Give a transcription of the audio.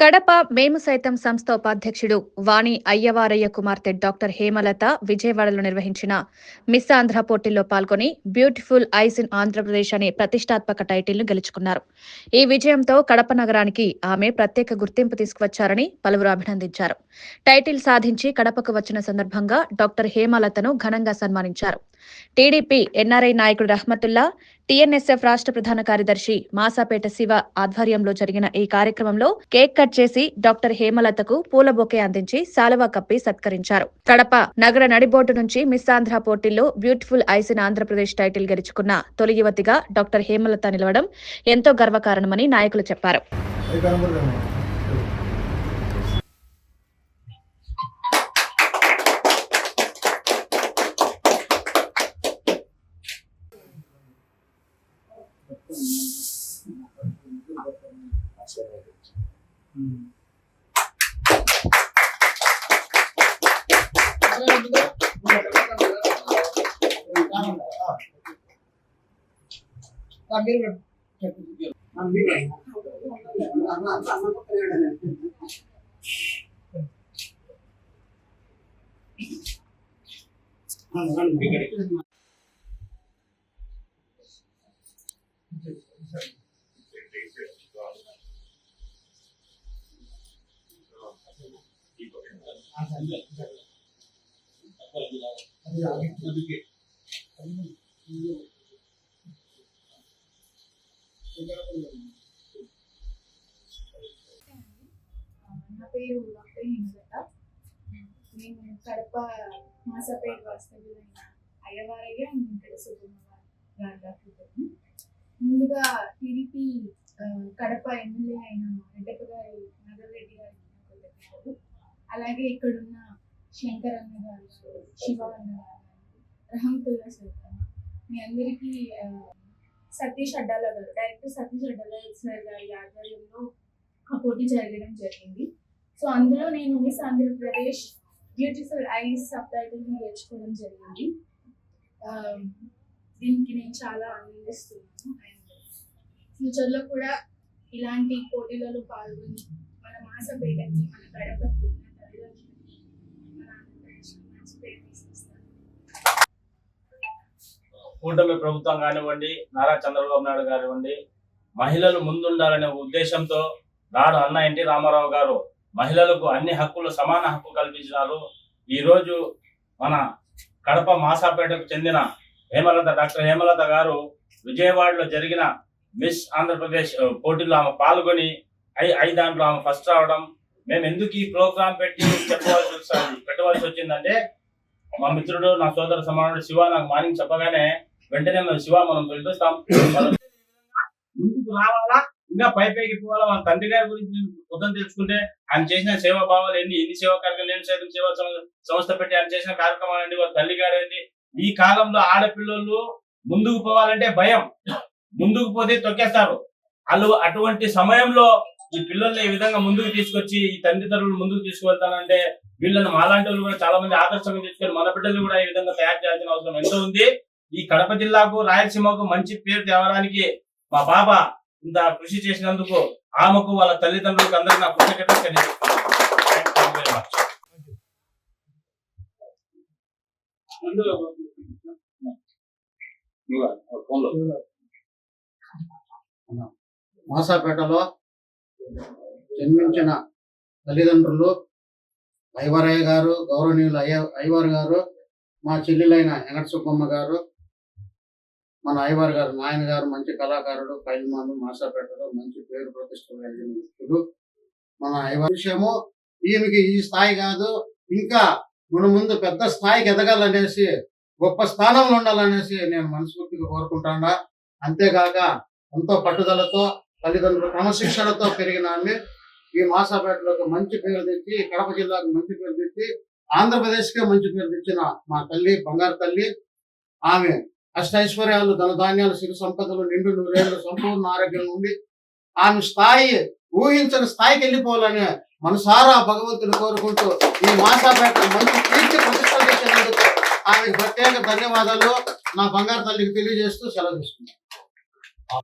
కడప మేము సైతం సంస్థ ఉపాధ్యక్షుడు వాణి అయ్యవారయ్య కుమార్తె డాక్టర్ హేమలత విజయవాడలో నిర్వహించిన మిస్ ఆంధ్ర పోటీల్లో పాల్గొని బ్యూటిఫుల్ ఐస్ ఇన్ ఆంధ్రప్రదేశ్ అనే ప్రతిష్టాత్మక టైటిల్ను గెలుచుకున్నారు. ఈ విజయంతో కడప నగరానికి ఆమె ప్రత్యేక గుర్తింపు తీసుకువచ్చారని పలువురు అభినందించారు. టైటిల్ సాధించి కడపకు వచ్చిన సందర్భంగా డాక్టర్ హేమలతను ఘనంగా సన్మానించారు. టీడీపీ ఎన్ఆర్ఐ నాయకుడు రహ్మతుల్లా, టీఎన్ఎస్ఎఫ్ రాష్ట్ర ప్రధాన కార్యదర్శి మాసాపేట శివ ఆధ్వర్యంలో జరిగిన ఈ కార్యక్రమంలో కేక్ కట్ చేసి డాక్టర్ హేమలతకు పూల బొకే అందించి శాలువా కప్పి సత్కరించారు. కడప నగర నడిబోర్డు నుంచి మిస్ ఆంధ్ర పోటీల్లో beautiful eyes in Andhra Pradesh title గెలుచుకున్న తొలి యువతిగా డాక్టర్ హేమలత నిలవడం ఎంతో గర్వకారణమని నాయకులు చెప్పారు. నా పేరు డాక్టర్ హేమలత. నేను కడప మాసాపేట వాస్తవ్యులైన అయ్యవారయ్య వెంకట సుబ్బమ్మ గారి డాక్టర్. ముందుగా టీడీపీ కడప ఎమ్మెల్యే అయిన రెడ్డప్ప గారి నగరరెడ్డి గారికి, అలాగే ఇక్కడున్న శంకర్ అన్న గారు, శివ అన్న గారు, రహమతుల్లా సార్, మీ అందరికీ సతీష్ అడ్డాల గారు, డైరెక్టర్ సతీష్ అడ్డాల సార్ గారి ఆధ్వర్యంలో ఆ పోటీ జరగడం జరిగింది. సో అందులో నేను miss Andhra Pradesh beautiful eyes sub title నేర్చుకోవడం జరిగింది. దీనికి నేను చాలా ఆనందిస్తున్నాను. అండ్ ఫ్యూచర్లో కూడా ఇలాంటి పోటీలలో పాల్గొని మన మాసపేటకి, మన కడపకి, మన తల్లిదండ్రులకి, మన ఆంధ్రప్రదేశ్ మంచి పేరు తీసుకొస్తాను. కూటమి ప్రభుత్వం కానివ్వండి, నారా చంద్రబాబు నాయుడు కానివ్వండి, మహిళలు ముందుండాలనే ఉద్దేశంతో నాడు అన్న ఎన్టీ రామారావు గారు మహిళలకు అన్ని హక్కులు సమాన హక్కు కల్పించినారు. ఈరోజు మన కడప మాసాపేటకు చెందిన డాక్టర్ హేమలత గారు విజయవాడలో జరిగిన మిస్ ఆంధ్రప్రదేశ్ పోటీలో ఆమె పాల్గొని దాంట్లో ఆమె ఫస్ట్ రావడం, మేము ఎందుకు ఈ ప్రోగ్రాం పెట్టవలసి వచ్చిందంటే, మా మిత్రుడు, నా సోదర సమానుడు శివ నాకు మార్నింగ్ చెప్పగానే వెంటనే శివ మనం పిలిపిస్తాం, ముందుకు రావాలా, ఇంకా పైకి పోవాలా, వాళ్ళ తండ్రి గారి గురించి మొత్తం తెలుసుకుంటే ఆయన చేసిన సేవా భావాలు ఏంటి, ఎన్ని సేవా కార్యక్రమాలు, సైతం సేవా సంస్థ పెట్టి ఆయన చేసిన కార్యక్రమాలు ఏంటి, వాళ్ళ తల్లి గారు ఏంటి. ఈ కాలంలో ఆడపిల్లలు ముందుకు పోవాలంటే భయం, ముందుకు పోతే తొక్కేస్తారు. వాళ్ళు అటువంటి సమయంలో ఈ పిల్లల్ని ఈ విధంగా ముందుకు తీసుకొచ్చి ఈ తల్లిదండ్రులు ముందుకు తీసుకువెళ్తానంటే వీళ్ళని మాలాంటి వాళ్ళు కూడా చాలా మంది ఆదర్శంగా తీసుకొని మన బిడ్డలు కూడా ఈ విధంగా తయారు చేయాల్సిన అవసరం ఎంతో ఉంది. ఈ కడప జిల్లాకు, రాయలసీమకు మంచి పేరు తేవడానికి మా బాబా ఇంత కృషి చేసినందుకు ఆమెకు, వాళ్ళ తల్లిదండ్రులకు అందరూ నా కృతజ్ఞతలు తెలియజేస్తున్నాను. మాసాపేటలో జన్మించిన తల్లిదండ్రులు అయ్యవారయ్య గారు, గౌరవనీయులు అయ్యవారు గారు, మా చెల్లెలైన వెంకట సుబ్బమ్మ గారు, మన అయ్యవారు గారు, నాయన గారు మంచి కళాకారుడు, పైల్మాను, మాసాపేటలో మంచి పేరు ప్రతిష్టలు కలిగిన వ్యక్తుడు. మన అయ్యవారి విషయము ఈయనకి ఈ స్థాయి కాదు, ఇంకా మన ముందు పెద్ద స్థాయికి ఎదగాలనేసి, గొప్ప స్థానంలో ఉండాలనేసి నేను మనస్ఫూర్తిగా కోరుకుంటాను. అంతేకాక ఎంతో పట్టుదలతో, తల్లిదండ్రుల క్రమశిక్షణతో పెరిగిన ఆమె ఈ మాసాపేటలోకి మంచి పేరు తెచ్చి, కడప జిల్లాకు మంచి పేరు తెచ్చి, ఆంధ్రప్రదేశ్కే మంచి పేరు తెచ్చిన మా తల్లి, బంగారు తల్లి. ఆమె అష్టైశ్వర్యాలు, ధనధాన్యాలు, సిరి సంపదలు, నిండు నూరేళ్లు, సంపూర్ణ ఆరోగ్యం ఉండి ఆమె స్థాయి ఊహించిన స్థాయికి వెళ్ళిపోవాలని మనసారా భగవంతుని కోరుకుంటూ ఈ మాసాపేట మంచి కీర్తి ప్రతిష్టలు చేసేందుకు ఆమెకు ప్రత్యేక ధన్యవాదాలు నా బంగారు తల్లికి తెలియజేస్తూ సెలవు తీసుకున్నాను.